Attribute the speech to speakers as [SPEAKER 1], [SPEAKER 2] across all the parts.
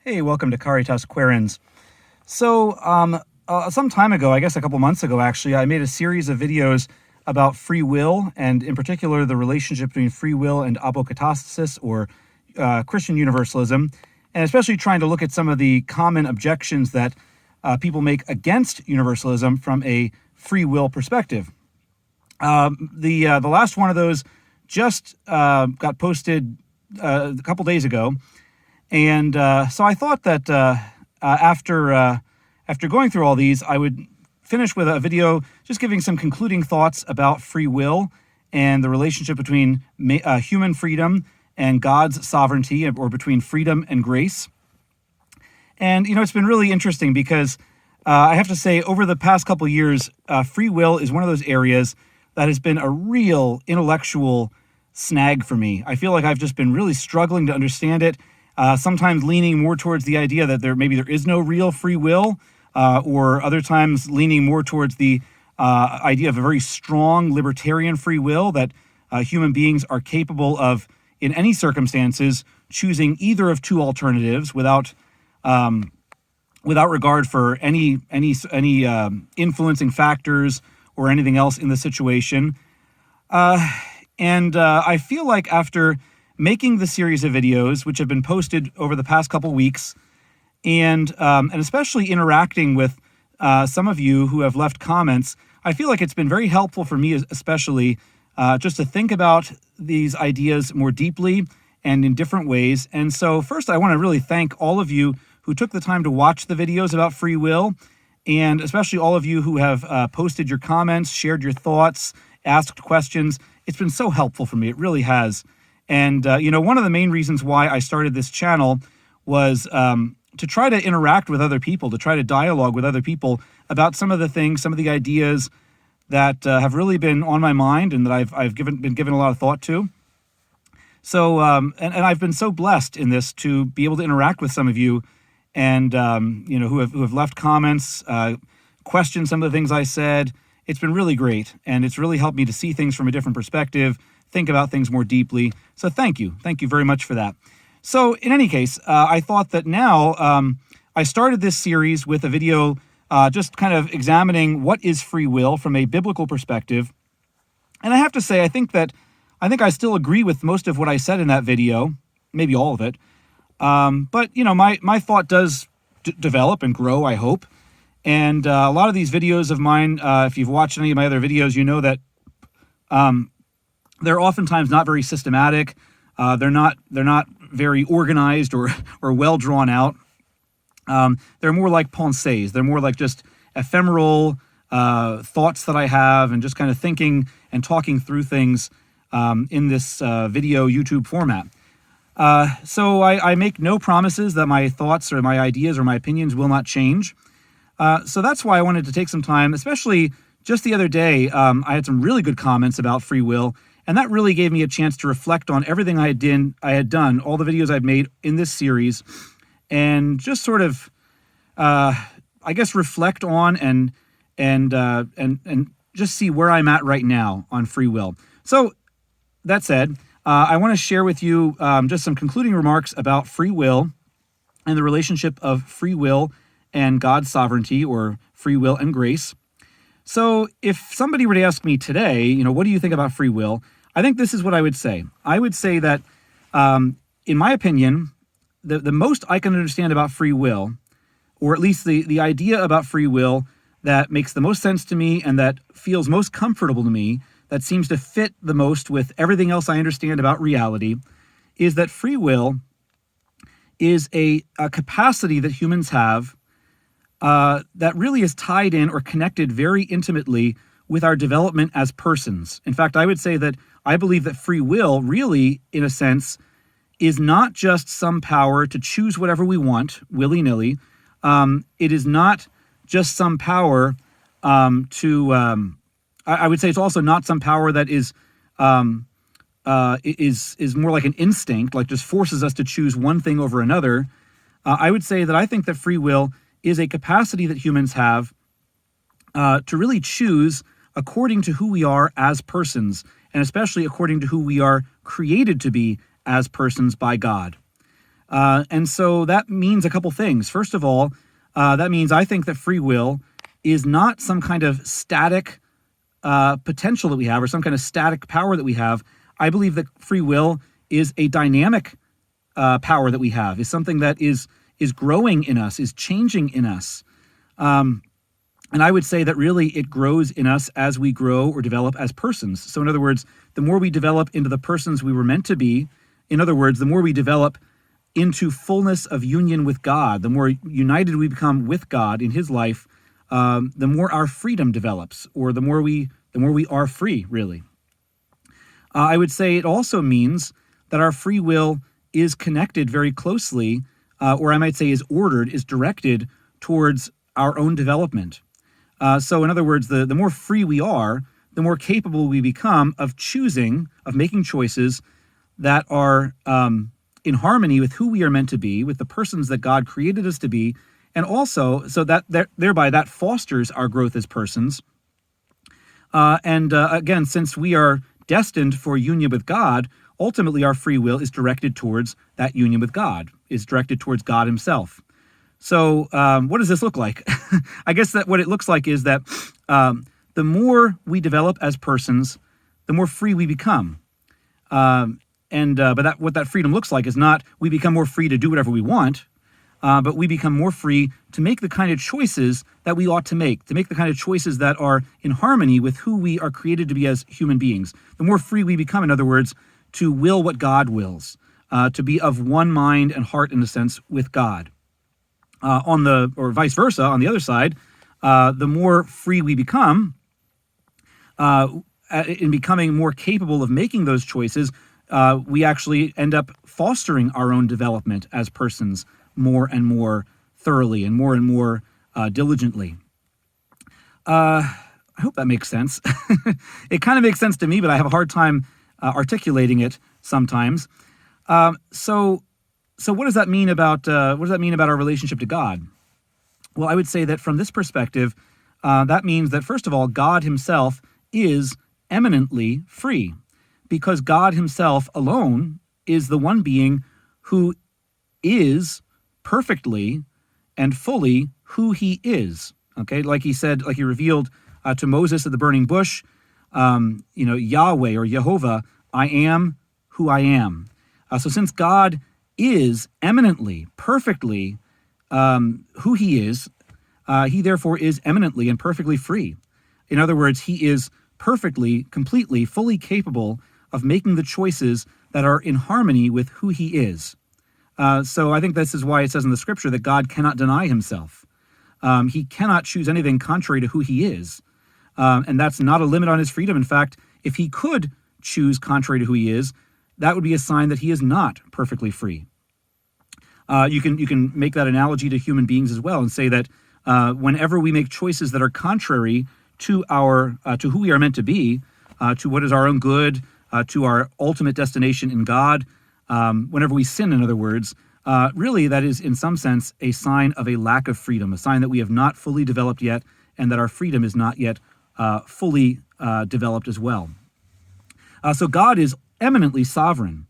[SPEAKER 1] Hey, welcome to Caritas Querens. Some time ago, I guess a couple months ago actually, I made a series of videos about free will, and in particular the relationship between free will and apokatastasis, or Christian universalism, and especially trying to look at some of the common objections that people make against universalism from a free will perspective. The last one of those just got posted a couple days ago. And so I thought that after going through all these, I would finish with a video just giving some concluding thoughts about free will and the relationship between human freedom and God's sovereignty, or between freedom and grace. And, it's been really interesting because I have to say, over the past couple years, free will is one of those areas that has been a real intellectual snag for me. I feel like I've just been really struggling to understand it. Sometimes leaning more towards the idea that there is no real free will, or other times leaning more towards the idea of a very strong libertarian free will, that human beings are capable of, in any circumstances, choosing either of two alternatives without regard for any influencing factors or anything else in the situation. And I feel like after making the series of videos, which have been posted over the past couple weeks, and especially interacting with some of you who have left comments, I feel like it's been very helpful for me, especially just to think about these ideas more deeply and in different ways. And so first, I want to really thank all of you who took the time to watch the videos about free will, and especially all of you who have posted your comments, shared your thoughts, asked questions. It's been so helpful for me. It really has. And, one of the main reasons why I started this channel was to try to interact with other people, to try to dialogue with other people about some of the things, some of the ideas that have really been on my mind and that I've been given a lot of thought to. So, and I've been so blessed in this to be able to interact with some of you, and, who have left comments, questioned some of the things I said. It's been really great, and it's really helped me to see things from a different perspective, think about things more deeply. So thank you. Thank you very much for that. So in any case, I thought that now I started this series with a video just kind of examining what is free will from a biblical perspective. And I have to say, I think I still agree with most of what I said in that video, maybe all of it. But, my thought does develop and grow, I hope. And a lot of these videos of mine, if you've watched any of my other videos, you know that they're oftentimes not very systematic. They're not very organized or well drawn out. They're more like pensées. They're more like just ephemeral thoughts that I have, and just kind of thinking and talking through things in this video YouTube format. So I make no promises that my thoughts or my ideas or my opinions will not change. So that's why I wanted to take some time, especially just the other day. I had some really good comments about free will, and that really gave me a chance to reflect on everything I had done, all the videos I've made in this series, and just sort of, reflect on and just see where I'm at right now on free will. So that said, I want to share with you just some concluding remarks about free will and the relationship of free will and God's sovereignty, or free will and grace. So if somebody were to ask me today, what do you think about free will? I think this is what I would say. I would say that, in my opinion, the most I can understand about free will, or at least the idea about free will that makes the most sense to me and that feels most comfortable to me, that seems to fit the most with everything else I understand about reality, is that free will is a capacity that humans have that really is tied in or connected very intimately with our development as persons. In fact, I would say that I believe that free will really, in a sense, is not just some power to choose whatever we want willy-nilly. It is not just some power I would say it's also not some power that is more like an instinct, like just forces us to choose one thing over another. I would say that I think that free will is a capacity that humans have to really choose according to who we are as persons, and especially according to who we are created to be as persons by God. And so that means a couple things. First of all, that means I think that free will is not some kind of static potential that we have or some kind of static power that we have. I believe that free will is a dynamic power that we have, is something that is growing in us, is changing in us. And I would say that really it grows in us as we grow or develop as persons. So in other words, the more we develop into the persons we were meant to be, in other words, the more we develop into fullness of union with God, the more united we become with God in his life, the more our freedom develops, or the more we are free, really. I would say it also means that our free will is connected very closely, or I might say is ordered, is directed towards our own development. So in other words, the more free we are, the more capable we become of choosing, of making choices that are in harmony with who we are meant to be, with the persons that God created us to be, and also so that thereby that fosters our growth as persons. Again, since we are destined for union with God, ultimately our free will is directed towards that union with God, is directed towards God himself. So what does this look like? I guess that what it looks like is that the more we develop as persons, the more free we become. But what that freedom looks like is not we become more free to do whatever we want, but we become more free to make the kind of choices that we ought to make the kind of choices that are in harmony with who we are created to be as human beings. The more free we become, in other words, to will what God wills, to be of one mind and heart, in a sense, with God. Or vice versa, on the other side, the more free we become in becoming more capable of making those choices, we actually end up fostering our own development as persons more and more thoroughly and more diligently. I hope that makes sense. It kind of makes sense to me, but I have a hard time articulating it sometimes. So what does that mean about our relationship to God? Well, I would say that from this perspective, that means that first of all, God himself is eminently free, because God himself alone is the one being who is perfectly and fully who he is. Okay, like he said, like he revealed to Moses at the burning bush, Yahweh or Jehovah, I am who I am. So since God is eminently, perfectly who he is, he therefore is eminently and perfectly free. In other words, he is perfectly, completely, fully capable of making the choices that are in harmony with who he is. So I think this is why it says in the scripture that God cannot deny himself. He cannot choose anything contrary to who he is. And that's not a limit on his freedom. In fact, if he could choose contrary to who he is, that would be a sign that he is not perfectly free. You can make that analogy to human beings as well and say that whenever we make choices that are contrary to who we are meant to be, to what is our own good, to our ultimate destination in God, whenever we sin, in other words, really that is in some sense a sign of a lack of freedom, a sign that we have not fully developed yet and that our freedom is not yet fully developed as well. So God is eminently sovereign.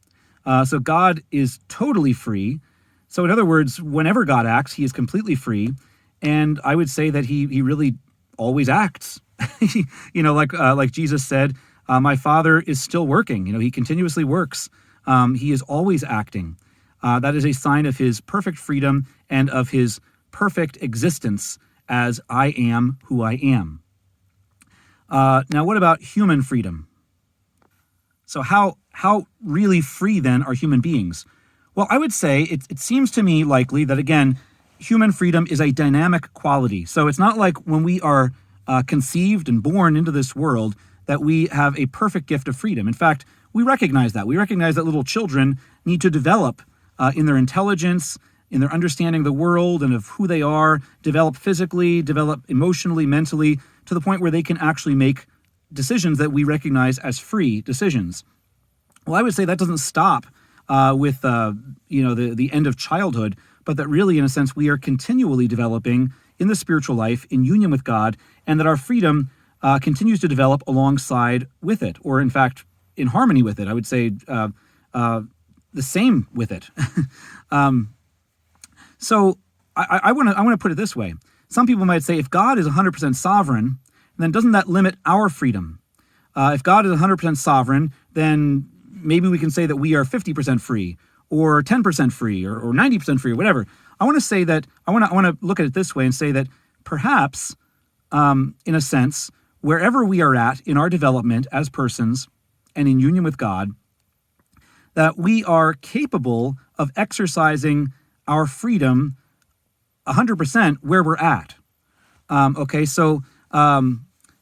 [SPEAKER 1] So God is totally free. So in other words, whenever God acts, he is completely free. And I would say that he really always acts. Like Jesus said, my Father is still working. He continuously works. He is always acting. That is a sign of his perfect freedom and of his perfect existence as I am who I am. Now, what about human freedom? So how really free then are human beings? Well, I would say it seems to me likely that, again, human freedom is a dynamic quality. So it's not like when we are conceived and born into this world that we have a perfect gift of freedom. In fact, we recognize that. We recognize that little children need to develop in their intelligence, in their understanding of the world and of who they are, develop physically, develop emotionally, mentally, to the point where they can actually make decisions that we recognize as free decisions. Well, I would say that doesn't stop with the end of childhood, but that really, in a sense, we are continually developing in the spiritual life, in union with God, and that our freedom continues to develop alongside with it, or in fact, in harmony with it. I would say the same with it. So I want to put it this way. Some people might say, if God is 100% sovereign, then doesn't that limit our freedom? If God is 100% sovereign, then maybe we can say that we are 50% free, or 10% free, or 90% free, or whatever. I want to say that I want to look at it this way and say that perhaps, in a sense, wherever we are at in our development as persons and in union with God, that we are capable of exercising our freedom 100% where we're at.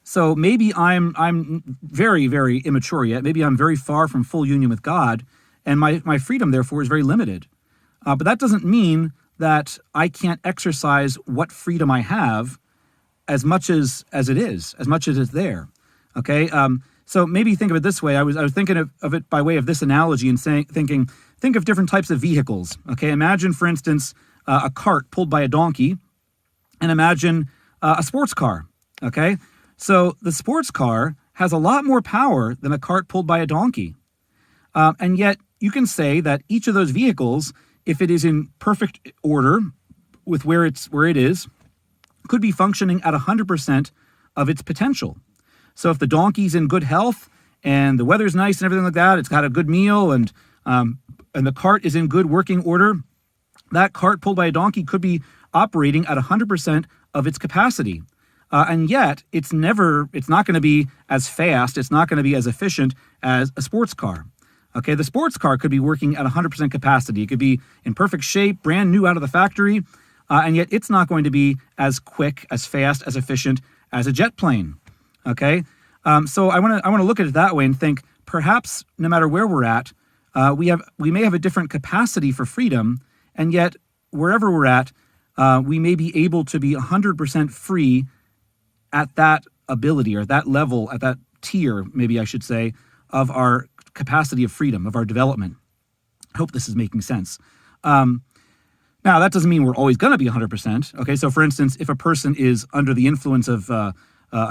[SPEAKER 1] So maybe I'm very, very immature yet. Maybe I'm very far from full union with God, and my freedom, therefore, is very limited. But that doesn't mean that I can't exercise what freedom I have as much as it is, as much as it's there. Okay? So maybe think of it this way. I was thinking of it by way of this analogy and think of different types of vehicles. Okay? Imagine, for instance, a cart pulled by a donkey, and imagine a sports car. Okay? So the sports car has a lot more power than a cart pulled by a donkey. And yet you can say that each of those vehicles, if it is in perfect order with where it is, could be functioning at 100% of its potential. So if the donkey's in good health and the weather's nice and everything like that, it's got a good meal, and the cart is in good working order, that cart pulled by a donkey could be operating at 100% of its capacity. And yet, it's not going to be as fast, it's not going to be as efficient as a sports car. Okay, the sports car could be working at 100% capacity. It could be in perfect shape, brand new out of the factory, and yet it's not going to be as quick, as fast, as efficient as a jet plane. Okay, so I want to look at it that way and think perhaps no matter where we're at, we may have a different capacity for freedom, and yet wherever we're at, we may be able to be 100% free at that ability, or at that level, at that tier, maybe I should say, of our capacity of freedom, of our development. I hope this is making sense. Now, that doesn't mean we're always going to be 100%. Okay, so for instance, if a person is under the influence of a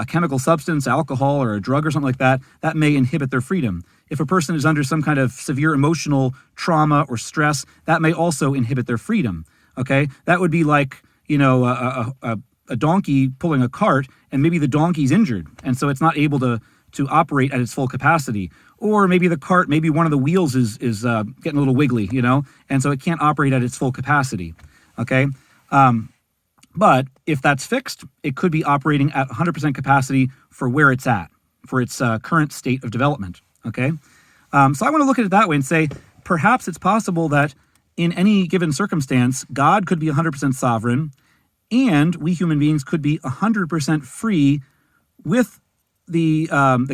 [SPEAKER 1] chemical substance, alcohol, or a drug or something like that, that may inhibit their freedom. If a person is under some kind of severe emotional trauma or stress, that may also inhibit their freedom. Okay, that would be like, a donkey pulling a cart, and maybe the donkey's injured, and so it's not able to operate at its full capacity. Or maybe the cart, maybe one of the wheels is getting a little wiggly, and so it can't operate at its full capacity. Okay, but if that's fixed, it could be operating at 100% capacity for where it's at, for its current state of development. Okay, so I want to look at it that way and say perhaps it's possible that in any given circumstance, God could be 100% sovereign, and we human beings could be 100% free with the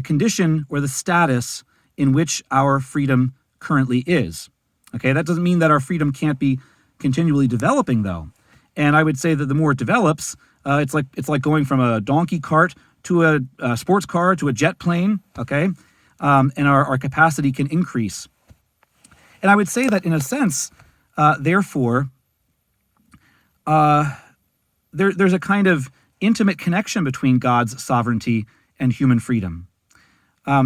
[SPEAKER 1] condition or the status in which our freedom currently is. Okay, that doesn't mean that our freedom can't be continually developing, though. And I would say that the more it develops, it's like going from a donkey cart to a sports car to a jet plane. Okay, and our capacity can increase. And I would say that in a sense, therefore, there's a kind of intimate connection between God's sovereignty and human freedom.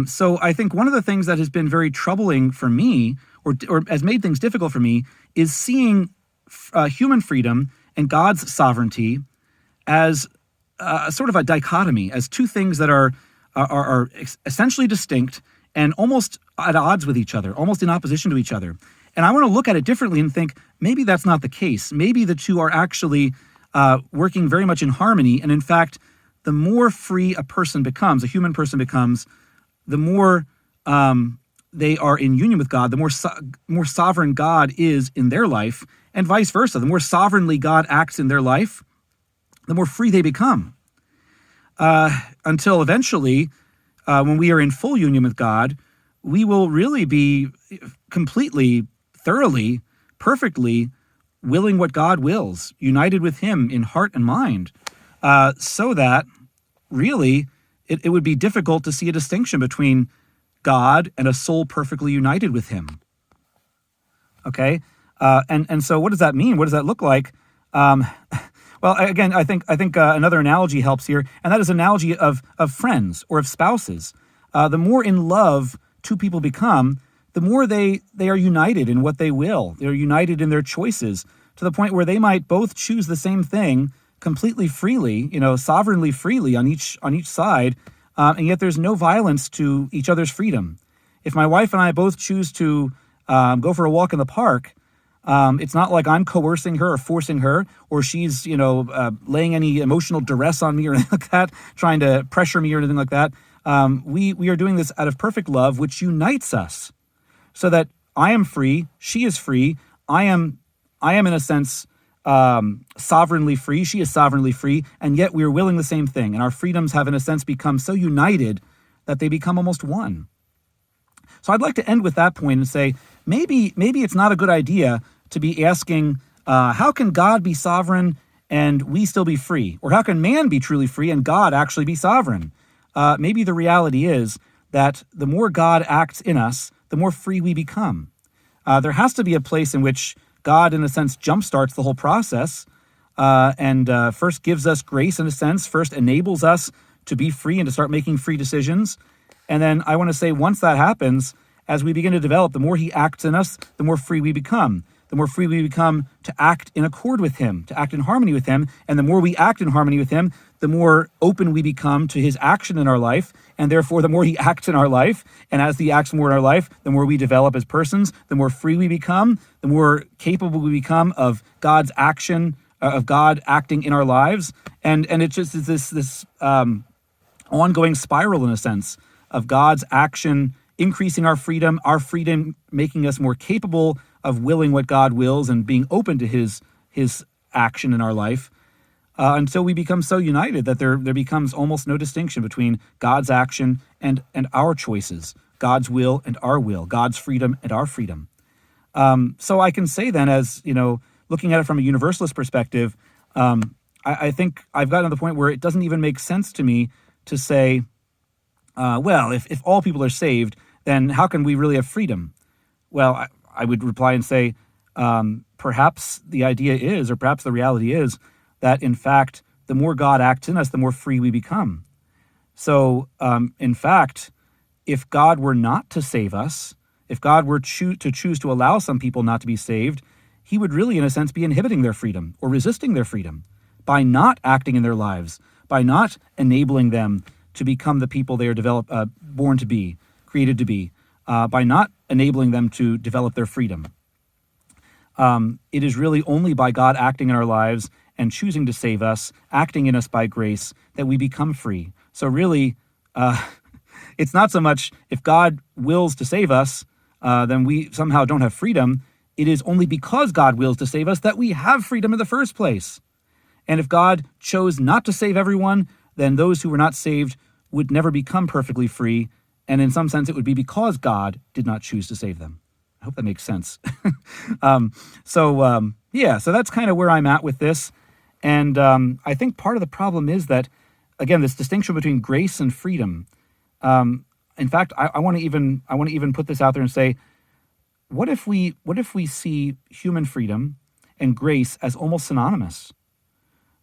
[SPEAKER 1] So I think one of the things that has been very troubling for me, or has made things difficult for me, is seeing human freedom and God's sovereignty as sort of a dichotomy, as two things that are essentially distinct and almost at odds with each other, almost in opposition to each other. And I want to look at it differently and think maybe that's not the case. Maybe the two are actually working very much in harmony. And in fact, the more free a person becomes, a human person becomes, the more they are in union with God, the more sovereign God is in their life, and vice versa. The more sovereignly God acts in their life, the more free they become. Until eventually, when we are in full union with God, we will really be completely, thoroughly, perfectly willing what God wills, united with Him in heart and mind, so that really it would be difficult to see a distinction between God and a soul perfectly united with Him. Okay, and so what does that mean? What does that look like? Well, again, I think another analogy helps here, and that is an analogy of friends or of spouses. The more in love two people become, the more they are united in what they will. They're united in their choices to the point where they might both choose the same thing completely freely, sovereignly freely on each side, and yet there's no violence to each other's freedom. If my wife and I both choose to go for a walk in the park, it's not like I'm coercing her or forcing her, or she's, laying any emotional duress on me or anything like that, trying to pressure me or anything like that. We are doing this out of perfect love, which unites us, so that I am free, she is free, I am in a sense sovereignly free, she is sovereignly free, and yet we are willing the same thing, and our freedoms have in a sense become so united that they become almost one. So I'd like to end with that point and say, maybe it's not a good idea to be asking, how can God be sovereign and we still be free? Or how can man be truly free and God actually be sovereign? Maybe the reality is that the more God acts in us, the more free we become. There has to be a place in which God, in a sense, jumpstarts the whole process and first gives us grace, in a sense, first enables us to be free and to start making free decisions. And then I want to say, once that happens, as we begin to develop, the more he acts in us, the more free we become. The more free we become to act in accord with him, to act in harmony with him. And the more we act in harmony with him, the more open we become to his action in our life. And therefore, the more he acts in our life. And as he acts more in our life, the more we develop as persons, the more free we become, the more capable we become of God's action, of God acting in our lives. And it just is this ongoing spiral, in a sense, of God's action increasing our freedom making us more capable of willing what God wills and being open to his action in our life, until we become so united that there becomes almost no distinction between God's action and our choices, God's will and our will, God's freedom and our freedom. So I can say then, as looking at it from a universalist perspective, I think I've gotten to the point where it doesn't even make sense to me to say, well, if all people are saved, then how can we really have freedom? Well, I would reply and say, perhaps the idea is, or perhaps the reality is, that in fact, the more God acts in us, the more free we become. So, in fact, if God were not to save us, if God were to choose to allow some people not to be saved, he would really, in a sense, be inhibiting their freedom or resisting their freedom by not acting in their lives, by not enabling them to become the people they are born to be, created to be, by not enabling them to develop their freedom. It is really only by God acting in our lives and choosing to save us, acting in us by grace, that we become free. So really, it's not so much if God wills to save us, then we somehow don't have freedom. It is only because God wills to save us that we have freedom in the first place. And if God chose not to save everyone, then those who were not saved would never become perfectly free. And in some sense, it would be because God did not choose to save them. I hope that makes sense. So that's kind of where I'm at with this. And I think part of the problem is that, again, this distinction between grace and freedom. In fact, I want to even put this out there and say, what if we see human freedom and grace as almost synonymous?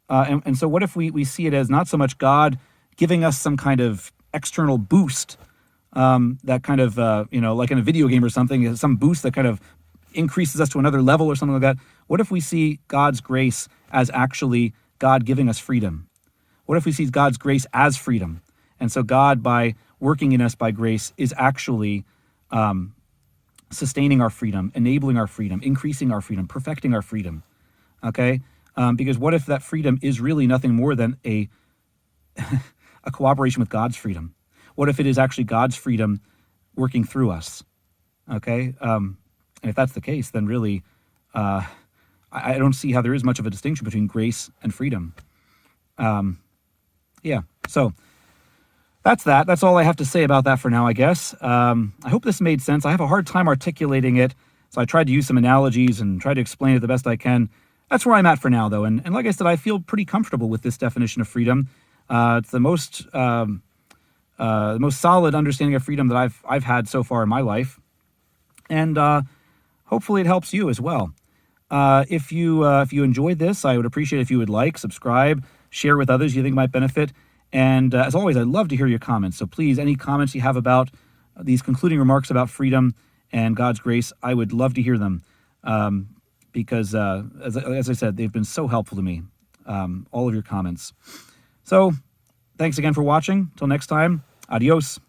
[SPEAKER 1] And so what if we see it as not so much God giving us some kind of external boost, that kind of, like in a video game or something, some boost that kind of increases us to another level or something like that? What if we see God's grace as actually God giving us freedom? What if we see God's grace as freedom? And so God, by working in us by grace, is actually sustaining our freedom, enabling our freedom, increasing our freedom, perfecting our freedom, okay? Because what if that freedom is really nothing more than a cooperation with God's freedom? What if it is actually God's freedom working through us? Okay, and if that's the case, then really, I don't see how there is much of a distinction between grace and freedom. So that's that. That's all I have to say about that for now, I guess. I hope this made sense. I have a hard time articulating it, so I tried to use some analogies and try to explain it the best I can. That's where I'm at for now, though. And like I said, I feel pretty comfortable with this definition of freedom. It's the most solid understanding of freedom that I've had so far in my life, and hopefully it helps you as well. If you enjoyed this, I would appreciate it if you would like, subscribe, share with others you think might benefit. And as always, I'd love to hear your comments. So please, any comments you have about these concluding remarks about freedom, and God's grace, I would love to hear them because, as I said, they've been so helpful to me, all of your comments. So thanks again for watching. Till next time, adios.